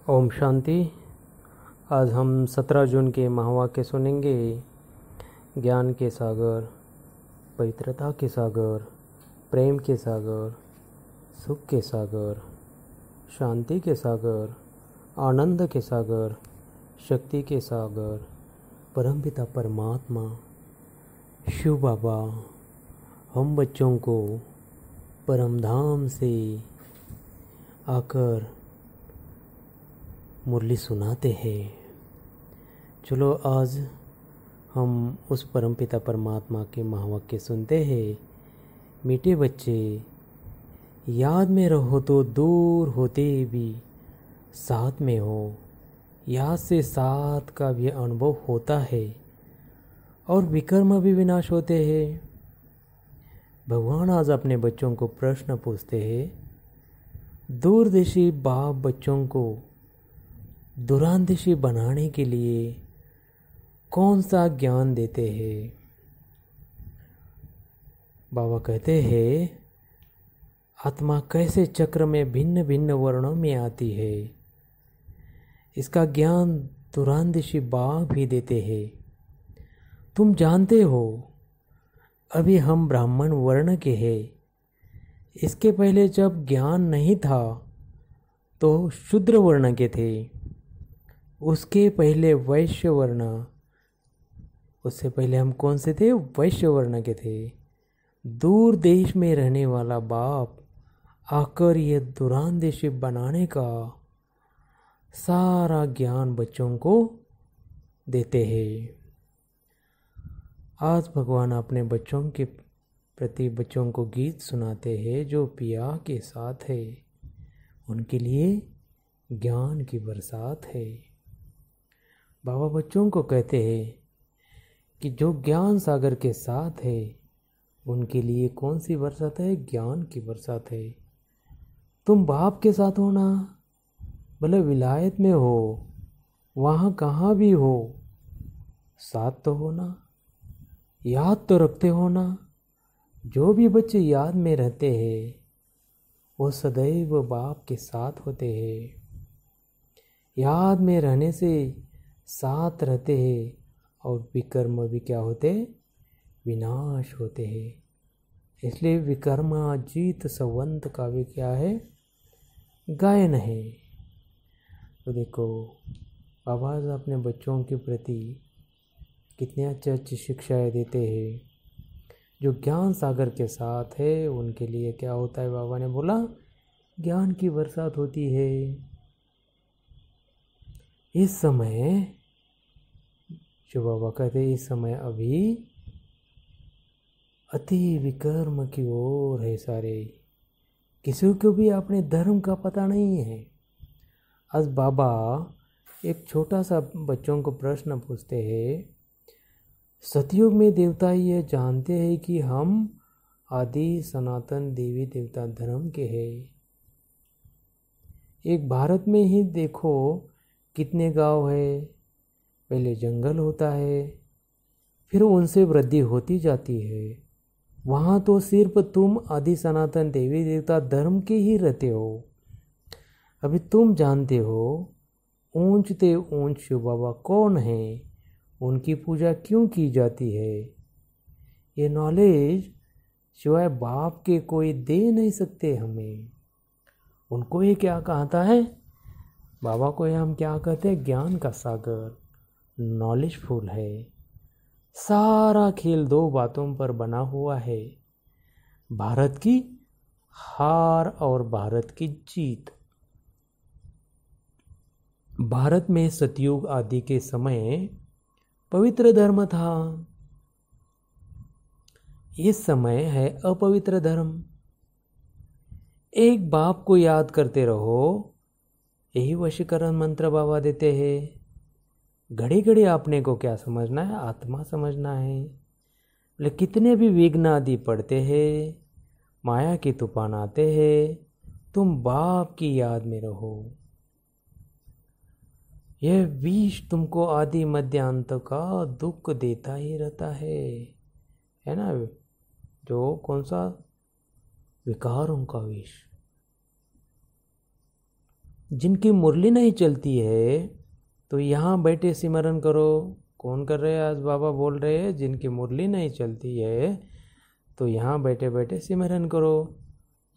ओम शांति। आज हम 17 जून के महावाक्य सुनेंगे। ज्ञान के सागर, पवित्रता के सागर, प्रेम के सागर, सुख के सागर, शांति के सागर, आनंद के सागर, शक्ति के सागर, परमपिता परमात्मा शिव बाबा हम बच्चों को परम धाम से आकर मुरली सुनाते हैं। चलो आज हम उस परमपिता परमात्मा के महावाक्य सुनते हैं। मीठे बच्चे, याद में रहो तो दूर होते भी साथ में हो। याद से साथ का भी अनुभव होता है और विकर्म भी विनाश होते हैं। भगवान आज अपने बच्चों को प्रश्न पूछते हैं। दूरदेशी बाप बच्चों को दूरांदेशी बनाने के लिए कौन सा ज्ञान देते हैं? बाबा कहते हैं, आत्मा कैसे चक्र में भिन्न भिन्न वर्णों में आती है, इसका ज्ञान दूरांदेशी बाप ही देते हैं। तुम जानते हो, अभी हम ब्राह्मण वर्ण के हैं। इसके पहले जब ज्ञान नहीं था तो शूद्र वर्ण के थे। उसके पहले वैश्य वर्ण, उससे पहले हम कौन से थे? वैश्य वर्ण के थे। दूर देश में रहने वाला बाप आकर ये दूरांदेशी बनाने का सारा ज्ञान बच्चों को देते हैं। आज भगवान अपने बच्चों के प्रति बच्चों को गीत सुनाते हैं जो पिया के साथ है। उनके लिए ज्ञान की बरसात है। बाबा बच्चों को कहते हैं कि जो ज्ञान सागर के साथ है उनके लिए कौन सी बरसात है? ज्ञान की बरसात है। तुम बाप के साथ हो ना, भले विलायत में हो, वहाँ कहाँ भी हो, साथ तो हो ना, याद तो रखते हो ना। जो भी बच्चे याद में रहते हैं वो सदैव बाप के साथ होते हैं। याद में रहने से साथ रहते हैं और विकर्म भी क्या होते? विनाश होते हैं। इसलिए विकर्माजीत संवंत का भी क्या है? गायन है। तो देखो, बाबा अपने बच्चों के प्रति कितनी अच्छी अच्छी शिक्षाएं देते हैं। जो ज्ञान सागर के साथ है उनके लिए क्या होता है? बाबा ने बोला ज्ञान की बरसात होती है। इस समय जो बाबा कहते हैं, इस समय अभी अति विकर्म की ओर है सारे। किसी को भी अपने धर्म का पता नहीं है। आज बाबा एक छोटा सा बच्चों को प्रश्न पूछते हैं। सतयुग में देवता ये जानते हैं कि हम आदि सनातन देवी देवता धर्म के हैं। एक भारत में ही देखो कितने गांव है। पहले जंगल होता है, फिर उनसे वृद्धि होती जाती है। वहाँ तो सिर्फ तुम आदि सनातन देवी देवता धर्म के ही रहते हो। अभी तुम जानते हो ऊंच ते ऊंच शिव बाबा कौन है, उनकी पूजा क्यों की जाती है। ये नॉलेज सिवाय बाप के कोई दे नहीं सकते हमें। उनको ही क्या कहता है? बाबा को हम क्या कहते हैं? ज्ञान का सागर, नॉलेजफुल है। सारा खेल दो बातों पर बना हुआ है, भारत की हार और भारत की जीत। भारत में सतयुग आदि के समय पवित्र धर्म था। इस समय है अपवित्र धर्म। एक बाप को याद करते रहो, यही वशीकरण मंत्र बाबा देते हैं। घड़ी घड़ी आपने को क्या समझना है? आत्मा समझना है। बोले कितने भी विघ्न आदि पड़ते हैं, माया के तूफान आते हैं, तुम बाप की याद में रहो। यह विष तुमको आदि मध्य अंत का दुख देता ही रहता है ना? जो कौन सा? विकारों का विष। जिनकी मुरली नहीं चलती है तो यहाँ बैठे सिमरन करो। कौन कर रहे हैं? आज बाबा बोल रहे हैं जिनकी मुरली नहीं चलती है तो यहाँ बैठे बैठे सिमरन करो।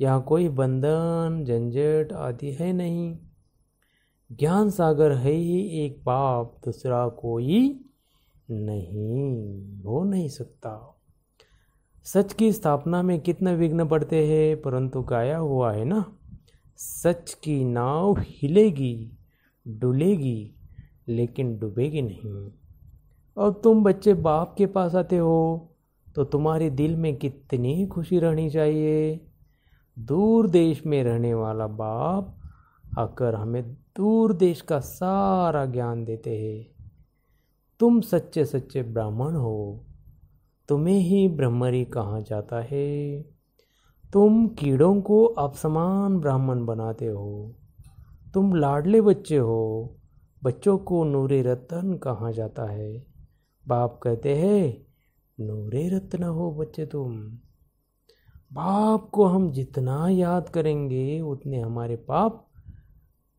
यहाँ कोई बंधन झंझट आदि है नहीं। ज्ञान सागर है ही एक बाप, दूसरा कोई नहीं, हो नहीं सकता। सच की स्थापना में कितने विघ्न पड़ते हैं, परंतु गाया हुआ है ना, सच की नाव हिलेगी डुलेगी लेकिन डूबेगी नहीं। अब तुम बच्चे बाप के पास आते हो तो तुम्हारे दिल में कितनी खुशी रहनी चाहिए। दूर देश में रहने वाला बाप आकर हमें दूर देश का सारा ज्ञान देते हैं। तुम सच्चे सच्चे ब्राह्मण हो, तुम्हें ही ब्रह्मरी कहा जाता है। तुम कीड़ों को अपसमान ब्राह्मण बनाते हो। तुम लाडले बच्चे हो, बच्चों को नूरे रत्न कहा जाता है। बाप कहते हैं नूरे रत्न हो बच्चे तुम। बाप को हम जितना याद करेंगे उतने हमारे पाप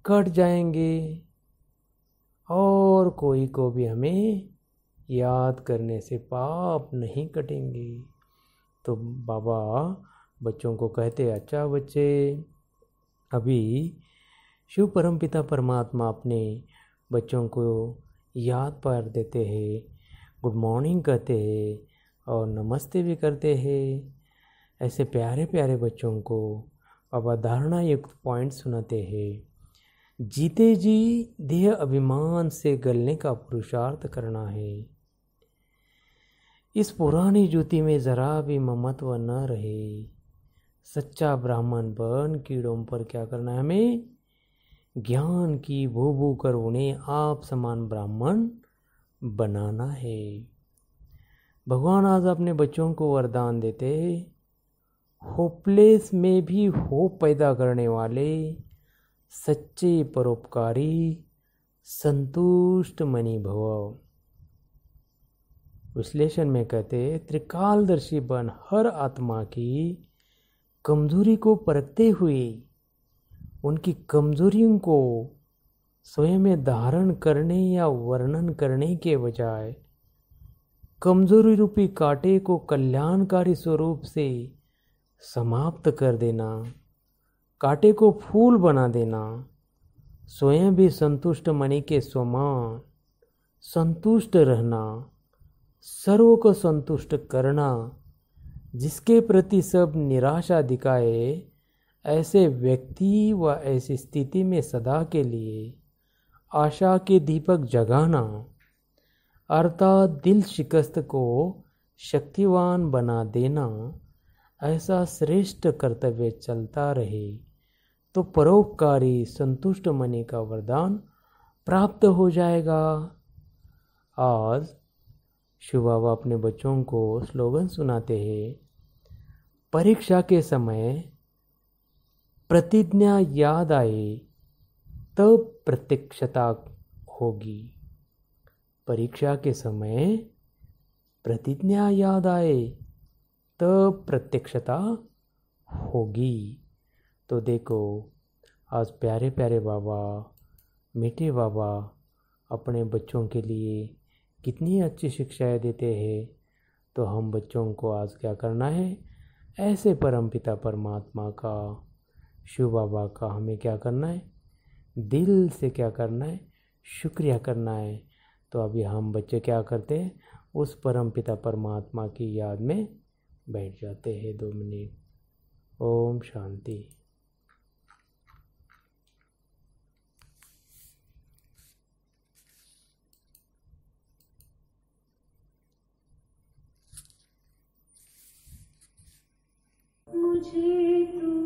कट जाएंगे, और कोई को भी हमें याद करने से पाप नहीं कटेंगे। तो बाबा बच्चों को कहते, अच्छा बच्चे, अभी शिव परमपिता परमात्मा अपने बच्चों को याद पार देते हैं, गुड मॉर्निंग कहते हैं और नमस्ते भी करते हैं। ऐसे प्यारे प्यारे बच्चों को बाबा धारणा युक्त पॉइंट सुनाते हैं। जीते जी देह अभिमान से गलने का पुरुषार्थ करना है। इस पुरानी जूती में जरा भी ममत्व न रहे। सच्चा ब्राह्मण बन कीड़ों पर क्या करना है हमें? ज्ञान की भू भू कर उन्हें आप समान ब्राह्मण बनाना है। भगवान आज अपने बच्चों को वरदान देते, होपलेस में भी होप पैदा करने वाले सच्चे परोपकारी संतुष्ट मणि भव। विश्लेषण में कहते, त्रिकालदर्शी बन हर आत्मा की कमजोरी को परखते हुए उनकी कमजोरियों को स्वयं में धारण करने या वर्णन करने के बजाय कमजोरी रूपी कांटे को कल्याणकारी स्वरूप से समाप्त कर देना, कांटे को फूल बना देना, स्वयं भी संतुष्ट मणि के समान संतुष्ट रहना, सर्व को संतुष्ट करना, जिसके प्रति सब निराशा दिखाए ऐसे व्यक्ति व ऐसी स्थिति में सदा के लिए आशा के दीपक जगाना, अर्थात दिल शिकस्त को शक्तिवान बना देना, ऐसा श्रेष्ठ कर्तव्य चलता रहे तो परोपकारी संतुष्ट मणि का वरदान प्राप्त हो जाएगा। आज शिव बाबा अपने बच्चों को स्लोगन सुनाते हैं। परीक्षा के समय प्रतिज्ञा याद आए तब प्रत्यक्षता होगी। परीक्षा के समय प्रतिज्ञा याद आए तब प्रत्यक्षता होगी। तो देखो आज प्यारे प्यारे बाबा, मीठे बाबा अपने बच्चों के लिए कितनी अच्छी शिक्षाएं देते हैं। तो हम बच्चों को आज क्या करना है, ऐसे परमपिता परमात्मा का, शिव बाबा का हमें क्या करना है, दिल से क्या करना है, शुक्रिया करना है। तो अभी हम बच्चे क्या करते हैं, उस परमपिता परमात्मा की याद में बैठ जाते हैं 2 मिनट। ओम शांति। मुझे तू